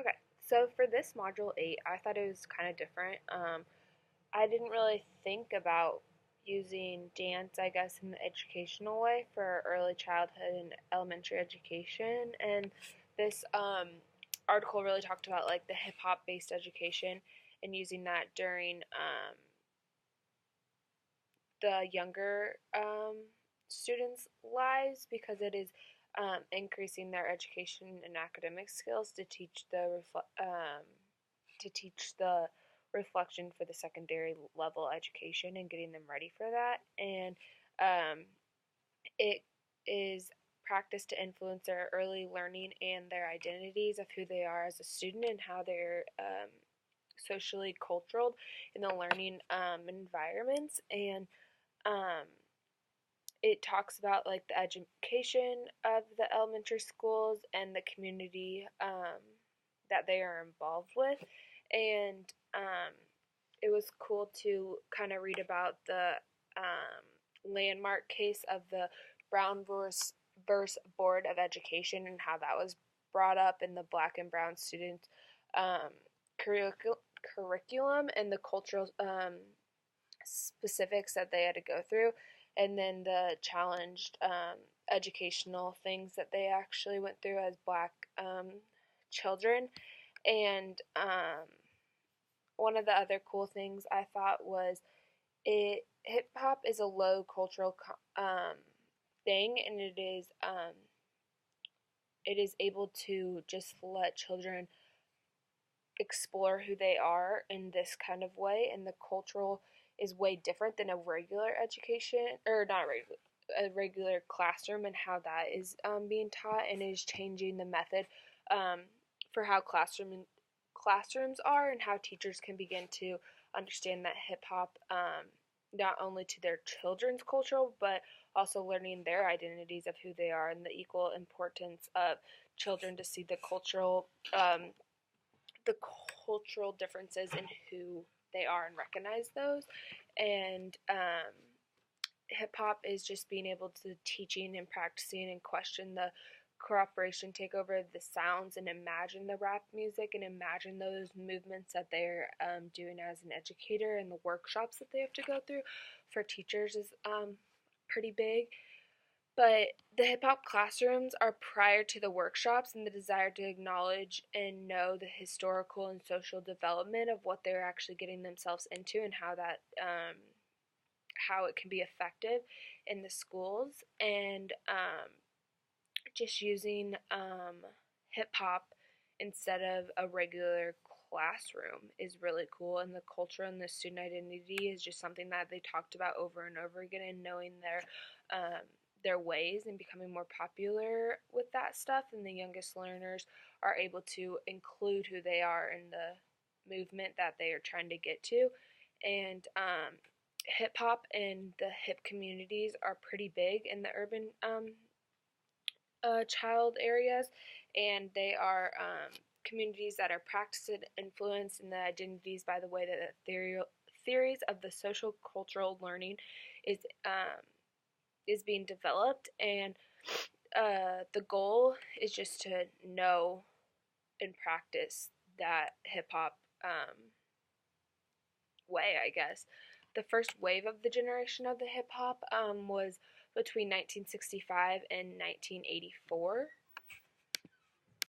Okay, so for this module 8, I thought it was kind of different. I didn't really think about using dance, I guess, in the educational way for early childhood and elementary education. And this article really talked about like the hip hop based education and using that during the younger students' lives because it is increasing their education and academic skills to teach the reflection for the secondary level education and getting them ready for that. And um, it is practice to influence their early learning and their identities of who they are as a student and how they're socially cultural in the learning environments. And um, it talks about like the education of the elementary schools and the community that they are involved with. And it was cool to kind of read about the landmark case of the Brown versus Board of Education and how that was brought up in the Black and Brown students' um, curriculum and the cultural specifics that they had to go through, and then the challenged educational things that they actually went through as Black children. And one of the other cool things I thought was hip hop is a low cultural thing, and it is able to just let children explore who they are in this kind of way, and the cultural is way different than a regular education, or not regular, a regular classroom, and how that is being taught, and is changing the method um, for how classrooms are, and how teachers can begin to understand that hip hop not only to their children's cultural, but also learning their identities of who they are, and the equal importance of children to see the cultural differences in who they are and recognize those. And hip hop is just being able to teaching and practicing and question the cooperation, take over the sounds, and imagine the rap music and imagine those movements that they're doing as an educator, and the workshops that they have to go through for teachers is pretty big. But the hip hop classrooms are prior to the workshops, and the desire to acknowledge and know the historical and social development of what they're actually getting themselves into, and how it can be effective in the schools. And just using hip hop instead of a regular classroom is really cool. And the culture and the student identity is just something that they talked about over and over again, and knowing their ways and becoming more popular with that stuff. And the youngest learners are able to include who they are in the movement that they are trying to get to. And hip hop and the hip communities are pretty big in the urban child areas, and they are communities that are practiced and influenced in the identities by the way that the theories of the social cultural learning is being developed. And the goal is just to know and practice that hip hop way, I guess. The first wave of the generation of the hip hop was between 1965 and 1984.